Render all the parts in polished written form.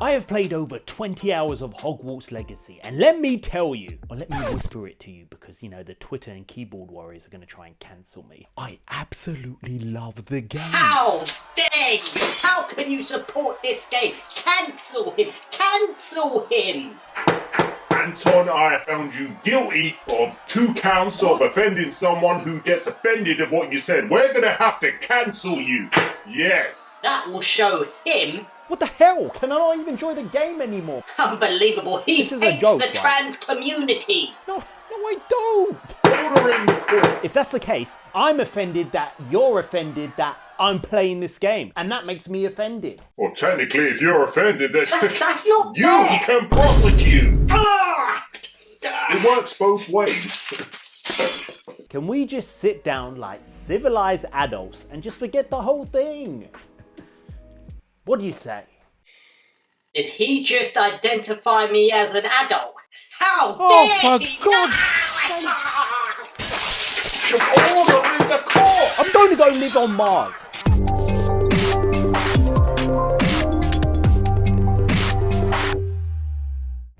I have played over 20 hours of Hogwarts Legacy, and let me tell you, or let me whisper it to you, because, you know, the Twitter and keyboard warriors are going to try and cancel me. I absolutely love the game. How dare you? How can you support this game? Cancel him! Cancel him! Anton, I have found you guilty of 2 counts of offending someone who gets offended of what you said. We're gonna have to cancel you. Yes. That will show him. What the hell? Can I not even enjoy the game anymore? Unbelievable. He This is hates a joke, the right? trans community. No, I don't. Order in the court. If that's the case, I'm offended that you're offended that I'm playing this game, and that makes me offended. Well, technically, if you're offended, then That's not you fair. can prosecute. Ah! It works both ways. Can we just sit down like civilized adults and just forget the whole thing? What do you say? Did he just identify me as an adult? How Oh, dare for he? God's Order in the court. I'm going to go live on Mars.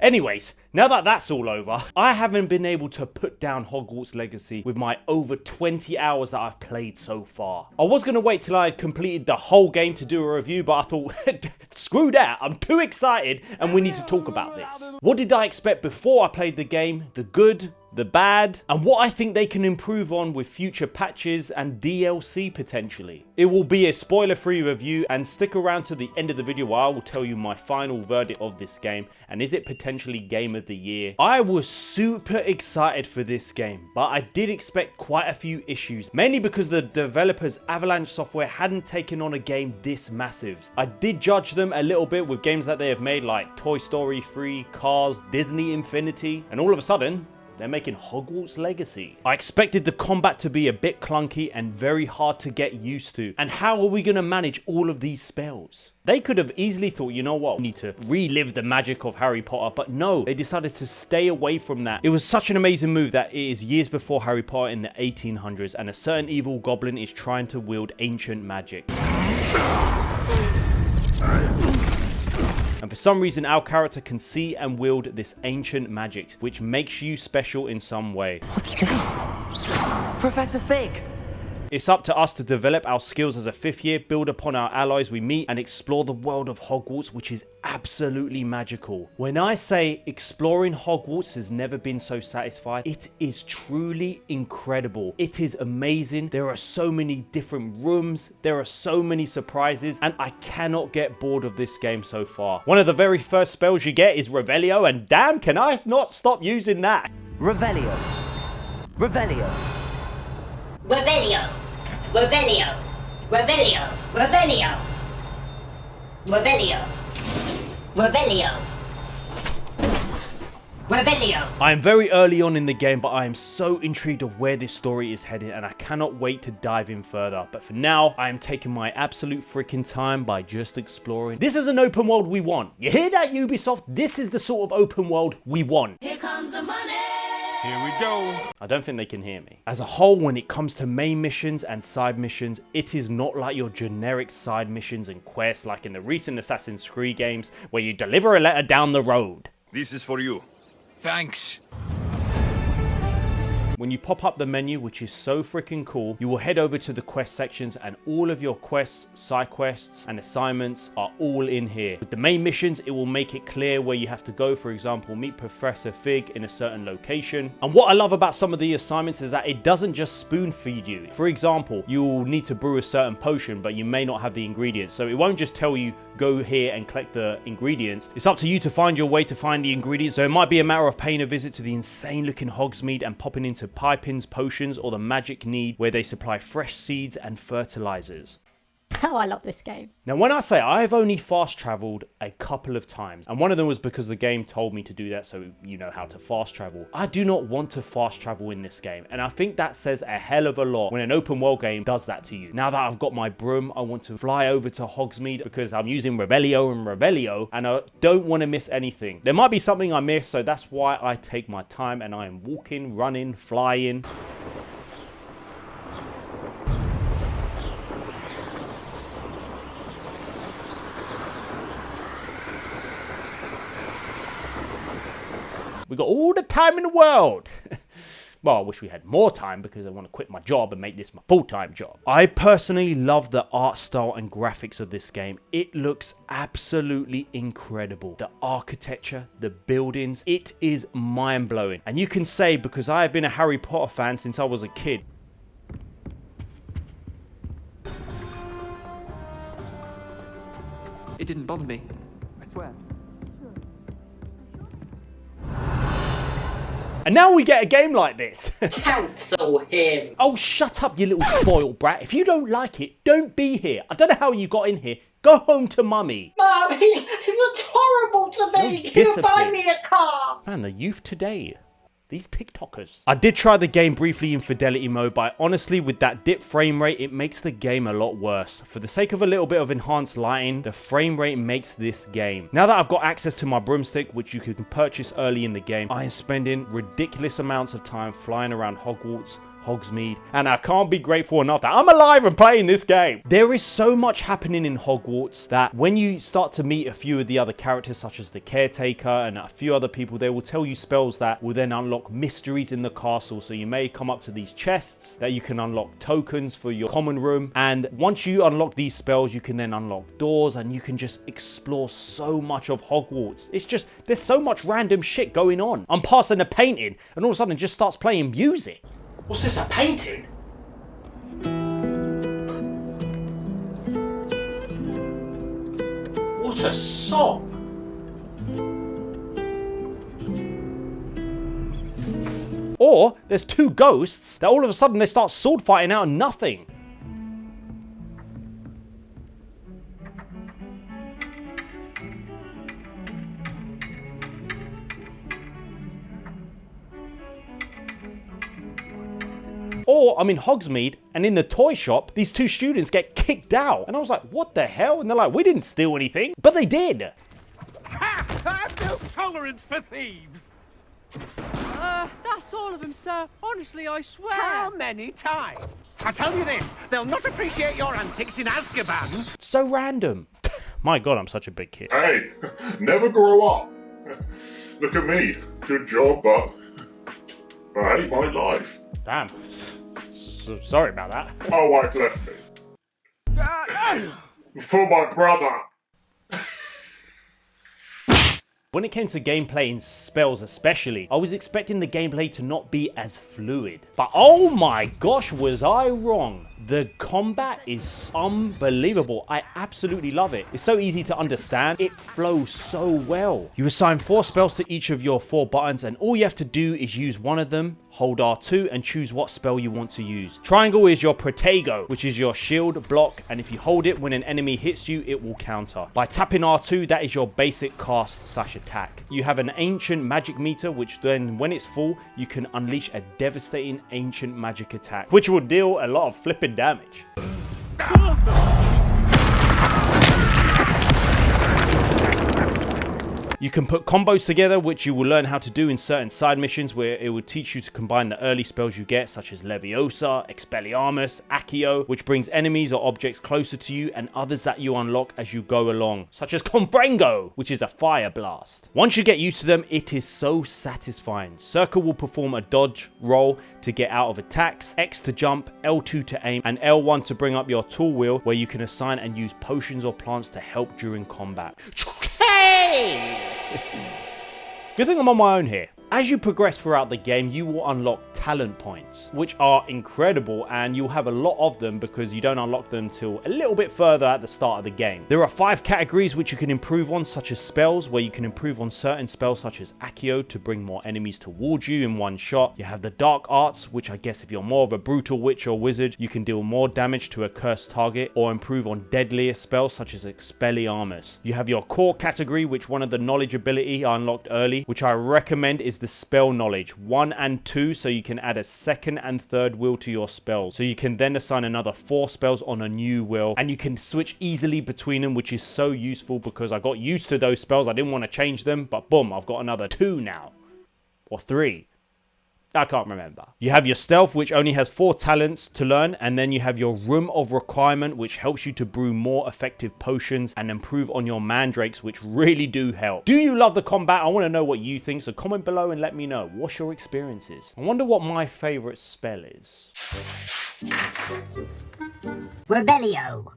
Anyways, now that that's all over, I haven't been able to put down Hogwarts Legacy with my over 20 hours that I've played so far. I was going to wait till I had completed the whole game to do a review, but I thought, screw that, I'm too excited and we need to talk about this. What did I expect before I played the game? The good, the bad, and what I think they can improve on with future patches and DLC potentially. It will be a spoiler-free review, and stick around to the end of the video where I will tell you my final verdict of this game, and is it potentially Game of the Year. I was super excited for this game, but I did expect quite a few issues, mainly because the developers Avalanche Software hadn't taken on a game this massive. I did judge them a little bit with games that they have made like Toy Story 3, Cars, Disney Infinity, and all of a sudden, they're making Hogwarts Legacy. I expected the combat to be a bit clunky and very hard to get used to. And how are we going to manage all of these spells? They could have easily thought, you know what, we need to relive the magic of Harry Potter, but no, they decided to stay away from that. It was such an amazing move that it is years before Harry Potter in the 1800s, and a certain evil goblin is trying to wield ancient magic. And for some reason, our character can see and wield this ancient magic, which makes you special in some way. What's this? Professor Fig! It's up to us to develop our skills as a 5th year, build upon our allies we meet, and explore the world of Hogwarts, which is absolutely magical. When I say exploring Hogwarts has never been so satisfied, it is truly incredible. It is amazing. There are so many different rooms, there are so many surprises, and I cannot get bored of this game so far. One of the very first spells you get is Revelio, and damn, can I not stop using that? Revelio. Revelio. Revelio. Revelio. Revelio. Revelio. Revelio. Revelio. Revelio. I am very early on in the game, but I am so intrigued of where this story is heading, and I cannot wait to dive in further. But for now, I am taking my absolute freaking time by just exploring. This is an open world we want. You hear that, Ubisoft? This is the sort of open world we want. Here comes the money. Here we go. I don't think they can hear me. As a whole, when it comes to main missions and side missions, it is not like your generic side missions and quests like in the recent Assassin's Creed games where you deliver a letter down the road. This is for you. Thanks. When you pop up the menu, which is so freaking cool, you will head over to the quest sections, and all of your quests, side quests, and assignments are all in here. With the main missions, it will make it clear where you have to go. For example, meet Professor Fig in a certain location. And what I love about some of the assignments is that it doesn't just spoon feed you. For example, you will need to brew a certain potion, but you may not have the ingredients. So it won't just tell you, go here and collect the ingredients. It's up to you to find your way to find the ingredients. So it might be a matter of paying a visit to the insane looking Hogsmeade and popping into Pippin's potions, or the Magic Need, where they supply fresh seeds and fertilizers. Oh, I love this game. Now, when I say I've only fast traveled a couple of times, and one of them was because the game told me to do that, so you know how to fast travel. I do not want to fast travel in this game, and I think that says a hell of a lot when an open world game does that to you. Now that I've got my broom, I want to fly over to Hogsmeade because I'm using Revelio, and I don't want to miss anything. There might be something I miss, so that's why I take my time and I am walking, running, flying. We got all the time in the world. Well, I wish we had more time because I want to quit my job and make this my full-time job. I personally love the art style and graphics of this game. It looks absolutely incredible. The architecture, the buildings, it is mind-blowing. And you can say, because I have been a Harry Potter fan since I was a kid, It didn't bother me. I swear. and now we get a game like this. Cancel him. Oh, shut up, you little spoiled brat. If you don't like it, don't be here. I don't know how you got in here. Go home to mummy. Mum, he was horrible to me. He would buy me a car. Man, the youth today. These TikTokers. I did try the game briefly in fidelity mode, but honestly, with that dip frame rate, it makes the game a lot worse. For the sake of a little bit of enhanced lighting, the frame rate makes this game. Now that I've got access to my broomstick, which you can purchase early in the game, I am spending ridiculous amounts of time flying around Hogwarts, Hogsmeade, and I can't be grateful enough that I'm alive and playing this game. There is so much happening in Hogwarts that when you start to meet a few of the other characters, such as the caretaker and a few other people, they will tell you spells that will then unlock mysteries in the castle. So you may come up to these chests that you can unlock tokens for your common room, and once you unlock these spells, you can then unlock doors and you can just explore so much of Hogwarts. It's just, there's so much random shit going on. I'm passing a painting and all of a sudden it just starts playing music. What's this, a painting? What a song! Or there's two ghosts that all of a sudden they start sword fighting out of nothing. Or I'm in Hogsmeade, and in the toy shop, these two students get kicked out. And I was like, what the hell? And they're like, we didn't steal anything. But they did. Ha! I've no tolerance for thieves! That's all of them, sir. Honestly, I swear. How many times? I tell you this, they'll not appreciate your antics in Azkaban. So random. My God, I'm such a big kid. Hey, never grow up. Look at me. Good job, but I hate my life. Damn. Sorry about that. My wife left me. For my brother. When it came to gameplay in spells especially, I was expecting the gameplay to not be as fluid. But oh my gosh, was I wrong. The combat is unbelievable. I absolutely love it. It's so easy to understand. It flows so well. You assign 4 spells to each of your 4 buttons, and all you have to do is use one of them, hold R2, and choose what spell you want to use. Triangle is your Protego, which is your shield block, and if you hold it when an enemy hits you, it will counter. By tapping R2, that is your basic cast/attack. You have an ancient magic meter, which then, when it's full, you can unleash a devastating ancient magic attack, which will deal a lot of flipping damage. You can put combos together, which you will learn how to do in certain side missions, where it will teach you to combine the early spells you get, such as Leviosa, Expelliarmus, Accio, which brings enemies or objects closer to you, and others that you unlock as you go along, such as Confrengo, which is a fire blast. Once you get used to them, it is so satisfying. Circle will perform a dodge roll to get out of attacks, X to jump, L2 to aim, and L1 to bring up your tool wheel, where you can assign and use potions or plants to help during combat. Hey! Good thing I'm on my own here. As you progress throughout the game, you will unlock talent points, which are incredible, and you'll have a lot of them because you don't unlock them till a little bit further at the start of the game. There are 5 categories which you can improve on, such as spells, where you can improve on certain spells such as Accio to bring more enemies towards you in one shot. You have the dark arts, which I guess if you're more of a brutal witch or wizard, you can deal more damage to a cursed target, or improve on deadlier spells such as Expelliarmus. You have your core category, which one of the knowledge ability I unlocked early, which I recommend is the spell knowledge 1 and 2, so you can add a second and third wheel to your spells, so you can then assign another 4 spells on a new wheel, and you can switch easily between them, which is so useful because I got used to those spells. I didn't want to change them, but boom, I've got another 2 now, or 3. I can't remember. You have your stealth, which only has 4 talents to learn, and then you have your room of requirement, which helps you to brew more effective potions and improve on your mandrakes, which really do help. Do you love the combat? I want to know what you think, so comment below and let me know. What's your experiences? I wonder what my favorite spell is. Rebellio.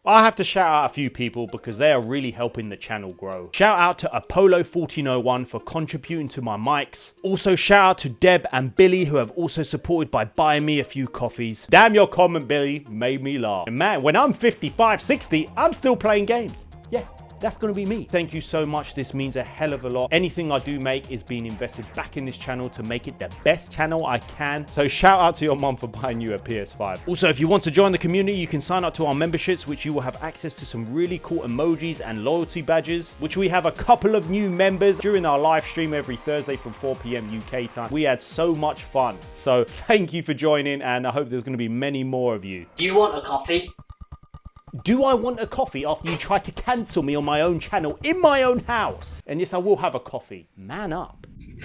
I have to shout out a few people because they are really helping the channel grow. Shout out to Apollo1401 for contributing to my mics. Also shout out to Deb and Billy, who have also supported by buying me a few coffees. Damn, your comment, Billy, made me laugh. And man, when I'm 55, 60, I'm still playing games. Yeah. That's going to be me. Thank you so much. This means a hell of a lot. Anything I do make is being invested back in this channel to make it the best channel I can. So shout out to your mum for buying you a PS5. Also, if you want to join the community, you can sign up to our memberships, which you will have access to some really cool emojis and loyalty badges, which we have a couple of new members during our live stream every Thursday from 4 p.m. UK time. We had so much fun. So thank you for joining, and I hope there's going to be many more of you. Do you want a coffee? Do I want a coffee after you tried to cancel me on my own channel in my own house? And yes, I will have a coffee. Man up. You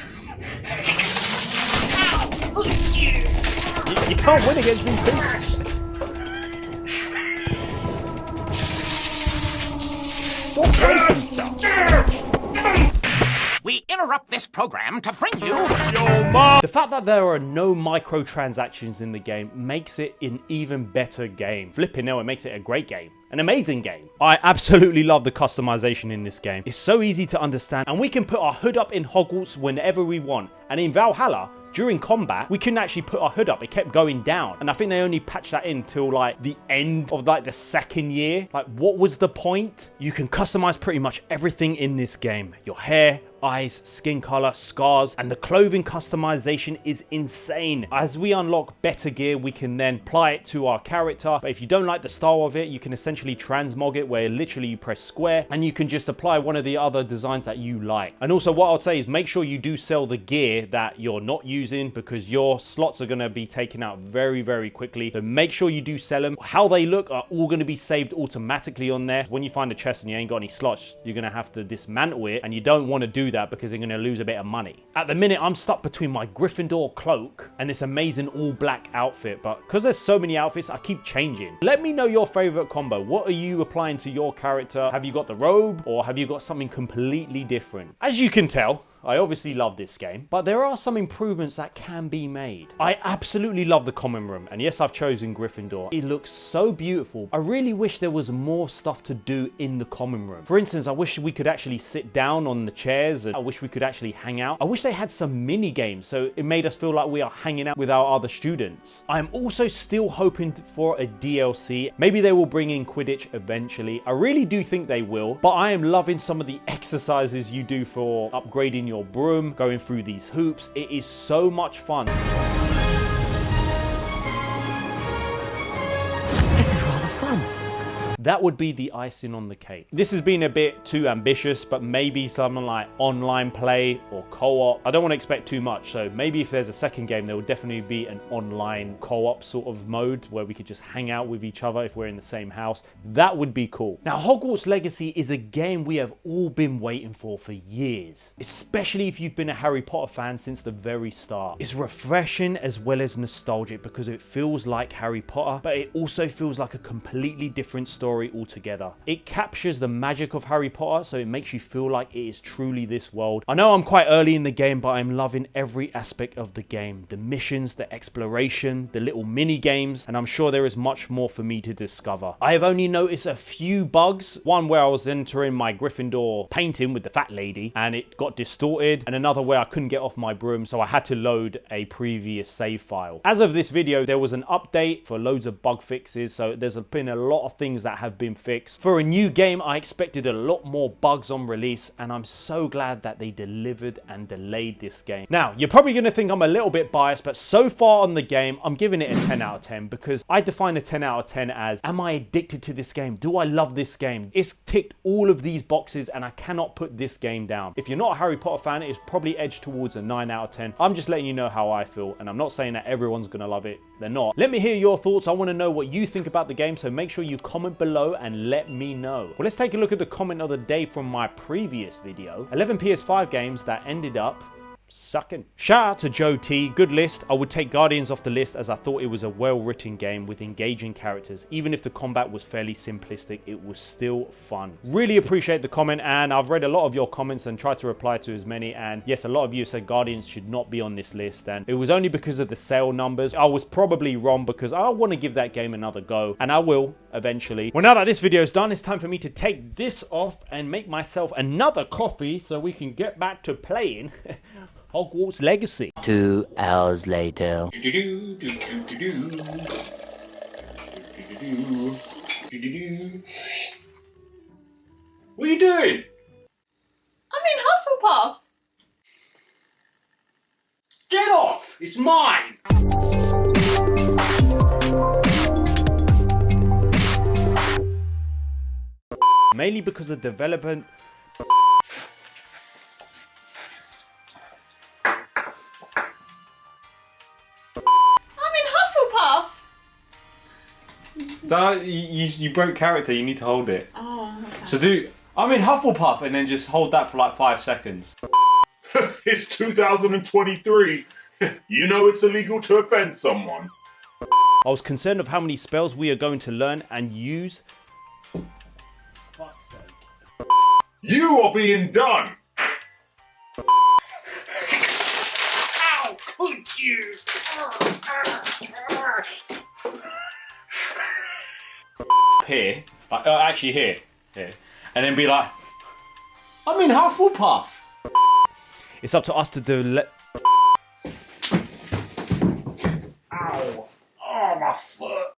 can't win against these people. Stop breaking stuff. We interrupt this program to bring you... The fact that there are no microtransactions in the game makes it an even better game. Flipping hell, it makes it a great game. An amazing game. I absolutely love the customization in this game. It's so easy to understand, and we can put our hood up in Hogwarts whenever we want. And in Valhalla, during combat, we couldn't actually put our hood up. It kept going down. And I think they only patched that in till like the end of like the 2nd year. Like, what was the point? You can customize pretty much everything in this game. Your hair, eyes, skin color, scars, and the clothing customization is insane. As we unlock better gear, we can then apply it to our character. But if you don't like the style of it, you can essentially transmog it, where literally you press square and you can just apply one of the other designs that you like. And also what I'll say is make sure you do sell the gear that you're not using, because your slots are going to be taken out very, very quickly. So make sure you do sell them. How they look are all going to be saved automatically on there. When you find a chest and you ain't got any slots, you're going to have to dismantle it, and you don't want to do that because you're going to lose a bit of money. At the minute, I'm stuck between my Gryffindor cloak and this amazing all black outfit, but because there's so many outfits, I keep changing. Let me know your favorite combo. What are you applying to your character? Have you got the robe, or have you got something completely different? As you can tell, I obviously love this game, but there are some improvements that can be made. I absolutely love the common room, and yes, I've chosen Gryffindor. It looks so beautiful. I really wish there was more stuff to do in the common room. For instance, I wish we could actually sit down on the chairs, and I wish we could actually hang out. I wish they had some mini games, so it made us feel like we are hanging out with our other students. I'm also still hoping for a DLC. Maybe they will bring in Quidditch eventually. I really do think they will, but I am loving some of the exercises you do for upgrading your broom, going through these hoops. It is so much fun. This is rather fun. That would be the icing on the cake. This has been a bit too ambitious, but maybe something like online play or co-op. I don't want to expect too much, so maybe if there's a second game, there will definitely be an online co-op sort of mode where we could just hang out with each other if we're in the same house. That would be cool. Now, Hogwarts Legacy is a game we have all been waiting for years, especially if you've been a Harry Potter fan since the very start. It's refreshing as well as nostalgic because it feels like Harry Potter, but it also feels like a completely different story altogether. It captures the magic of Harry Potter, so it makes you feel like it is truly this world. I know I'm quite early in the game, but I'm loving every aspect of the game. The missions, the exploration, the little mini games, and I'm sure there is much more for me to discover. I have only noticed a few bugs. One where I was entering my Gryffindor painting with the fat lady and it got distorted, and another where I couldn't get off my broom, so I had to load a previous save file. As of this video, there was an update for loads of bug fixes, so there's been a lot of things that have been fixed. For a new game, I expected a lot more bugs on release, and I'm so glad that they delivered and delayed this game. Now, you're probably going to think I'm a little bit biased, but so far on the game, I'm giving it a 10 out of 10 because I define a 10 out of 10 as, am I addicted to this game? Do I love this game? It's ticked all of these boxes, and I cannot put this game down. If you're not a Harry Potter fan, it's probably edged towards a 9 out of 10. I'm just letting you know how I feel, and I'm not saying that everyone's going to love it. They're not. Let me hear your thoughts. I want to know what you think about the game, so make sure you comment below and let me know. Well, let's take a look at the comment of the day from my previous video. 11 PS5 games that ended up sucking. Shout out to Joe T, good list. I would take Guardians off the list as I thought it was a well-written game with engaging characters. Even if the combat was fairly simplistic, it was still fun. Really appreciate the comment, and I've read a lot of your comments and tried to reply to as many, and yes, a lot of you said Guardians should not be on this list, and it was only because of the sale numbers. I was probably wrong because I want to give that game another go, and I will eventually. Well, now that this video is done, it's time for me to take this off and make myself another coffee so we can get back to playing Hogwarts Legacy. 2 hours later. What are you doing? I'm in Hufflepuff. Get off! It's mine! Mainly because the development... You broke character, you need to hold it. Oh, okay. So I'm in Hufflepuff and then just hold that for like 5 seconds. It's 2023. You know it's illegal to offend someone. I was concerned of how many spells we are going to learn and use. Fuck's sake. You are being done. How could you? Here, actually here, and then be like, I'm in Hufflepuff. It's up to us to do. Ow! Oh, my foot.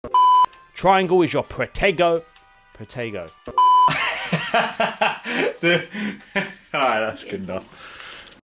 Triangle is your Protego. Alright, that's good enough.